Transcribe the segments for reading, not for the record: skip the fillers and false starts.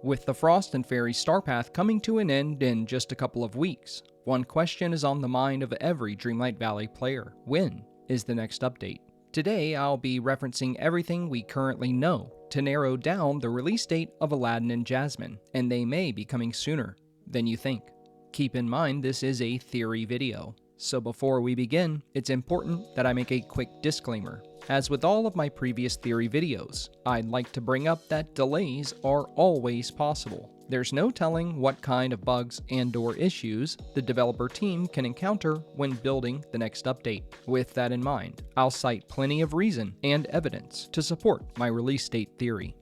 With the Frost and Fairy Star Path coming to an end in just a couple of weeks, one question is on the mind of every Dreamlight Valley player. When is the next update? Today, I'll be referencing everything we currently know to narrow down the release date of Aladdin and Jasmine, and they may be coming sooner than you think. Keep in mind this is a theory video, so before we begin, it's important that I make a quick disclaimer. As with all of my previous theory videos, I'd like to bring up that delays are always possible. There's no telling what kind of bugs and/or issues the developer team can encounter when building the next update. With that in mind, I'll cite plenty of reason and evidence to support my release date theory.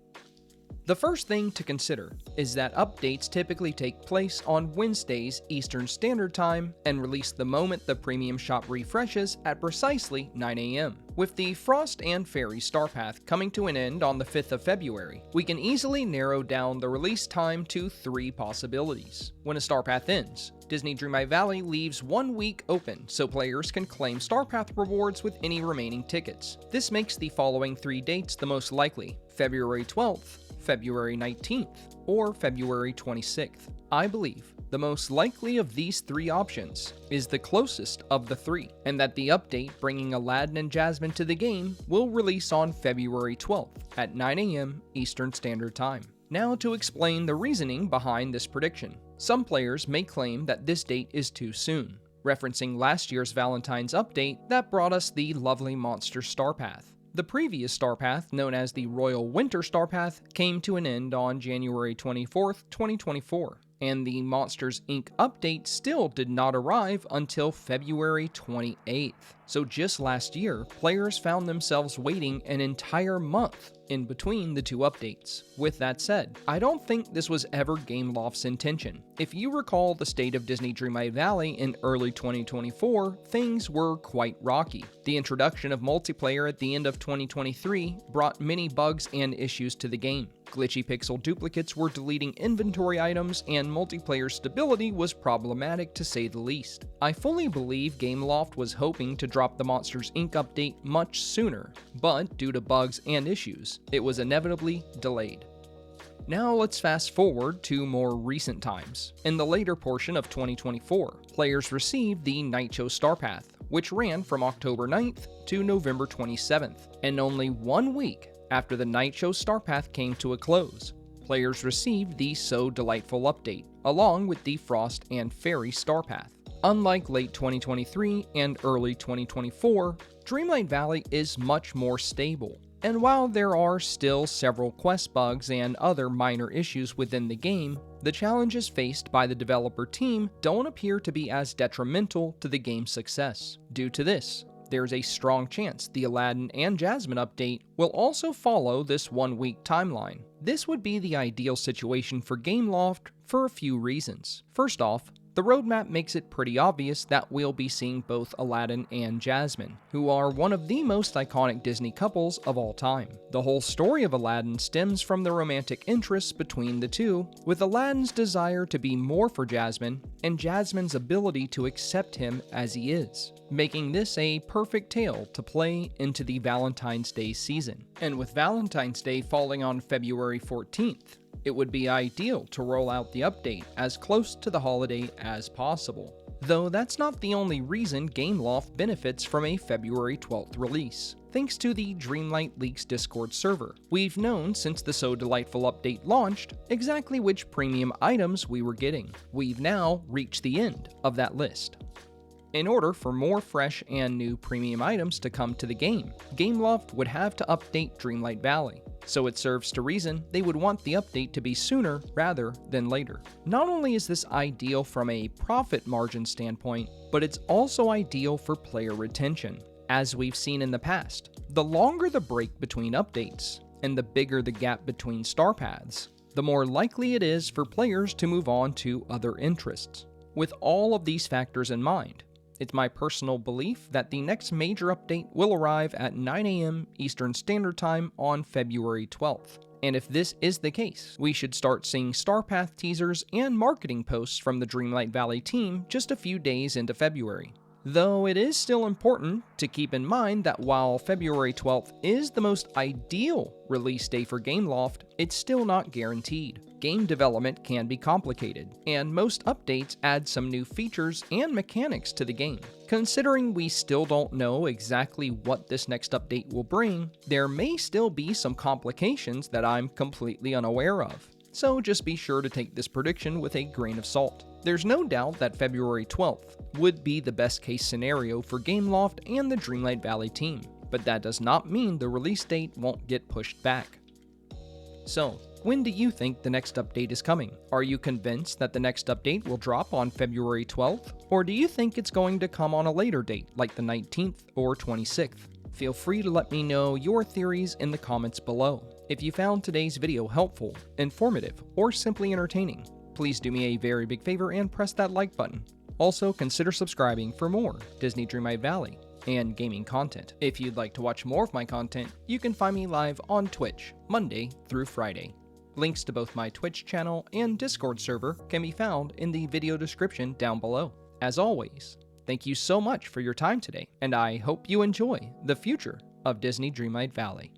The first thing to consider is that updates typically take place on Wednesdays Eastern Standard Time and release the moment the premium shop refreshes at precisely 9 AM. With the Frost and Fairy Star Path coming to an end on the 5th of February, we can easily narrow down the release time to 3 possibilities. When a Star Path ends, Disney Dreamlight Valley leaves 1 week open so players can claim Star Path rewards with any remaining tickets. This makes the following 3 dates the most likely: February 12th, February 19th, or February 26th. I believe the most likely of these 3 options is the closest of the 3, and that the update bringing Aladdin and Jasmine to the game will release on February 12th at 9 AM Eastern Standard Time. Now to explain the reasoning behind this prediction. Some players may claim that this date is too soon, referencing last year's Valentine's update that brought us the lovely Monster Star Path. The previous Star Path, known as the Royal Winter Star Path, came to an end on January 24th, 2024, and the Monsters Inc. update still did not arrive until February 28th. So just last year, players found themselves waiting an entire month in between the 2 updates. With that said, I don't think this was ever Gameloft's intention. If you recall the state of Disney Dreamlight Valley in early 2024, things were quite rocky. The introduction of multiplayer at the end of 2023 brought many bugs and issues to the game. Glitchy pixel duplicates were deleting inventory items, and multiplayer stability was problematic to say the least. I fully believe Gameloft was hoping to drop the Monsters Inc. update much sooner, but due to bugs and issues, it was inevitably delayed. Now let's fast forward to more recent times. In the later portion of 2024, players received the Night Show Star Path, which ran from October 9th to November 27th, and only 1 week after the Night Show Star Path came to a close, players received the So Delightful update, along with the Frost and Fairy Star Path. Unlike late 2023 and early 2024, Dreamlight Valley is much more stable. And while there are still several quest bugs and other minor issues within the game, the challenges faced by the developer team don't appear to be as detrimental to the game's success. Due to this, there's a strong chance the Aladdin and Jasmine update will also follow this 1-week timeline. This would be the ideal situation for Gameloft for a few reasons. First off, the roadmap makes it pretty obvious that we'll be seeing both Aladdin and Jasmine, who are one of the most iconic Disney couples of all time. The whole story of Aladdin stems from the romantic interests between the two, with Aladdin's desire to be more for Jasmine and Jasmine's ability to accept him as he is, making this a perfect tale to play into the Valentine's Day season. And with Valentine's Day falling on February 14th, it would be ideal to roll out the update as close to the holiday as possible. Though that's not the only reason Gameloft benefits from a February 12th release. Thanks to the Dreamlight Leaks Discord server, we've known since the So Delightful update launched exactly which premium items we were getting. We've now reached the end of that list. In order for more fresh and new premium items to come to the game, Gameloft would have to update Dreamlight Valley, so it serves to reason they would want the update to be sooner rather than later. Not only is this ideal from a profit margin standpoint, but it's also ideal for player retention. As we've seen in the past, the longer the break between updates, and the bigger the gap between star paths, the more likely it is for players to move on to other interests. With all of these factors in mind, it's my personal belief that the next major update will arrive at 9 AM Eastern Standard Time on February 12th. And if this is the case, we should start seeing Star Path teasers and marketing posts from the Dreamlight Valley team just a few days into February. Though it is still important to keep in mind that while February 12th is the most ideal release day for Gameloft, it's still not guaranteed. Game development can be complicated, and most updates add some new features and mechanics to the game. Considering we still don't know exactly what this next update will bring, there may still be some complications that I'm completely unaware of. So just be sure to take this prediction with a grain of salt. There's no doubt that February 12th would be the best case scenario for Gameloft and the Dreamlight Valley team, but that does not mean the release date won't get pushed back. So, when do you think the next update is coming? Are you convinced that the next update will drop on February 12th? Or do you think it's going to come on a later date, like the 19th or 26th? Feel free to let me know your theories in the comments below. If you found today's video helpful, informative, or simply entertaining, please do me a very big favor and press that like button. Also, consider subscribing for more Disney Dreamlight Valley and gaming content. If you'd like to watch more of my content, you can find me live on Twitch, Monday through Friday. Links to both my Twitch channel and Discord server can be found in the video description down below. As always, thank you so much for your time today, and I hope you enjoy the future of Disney Dreamlight Valley.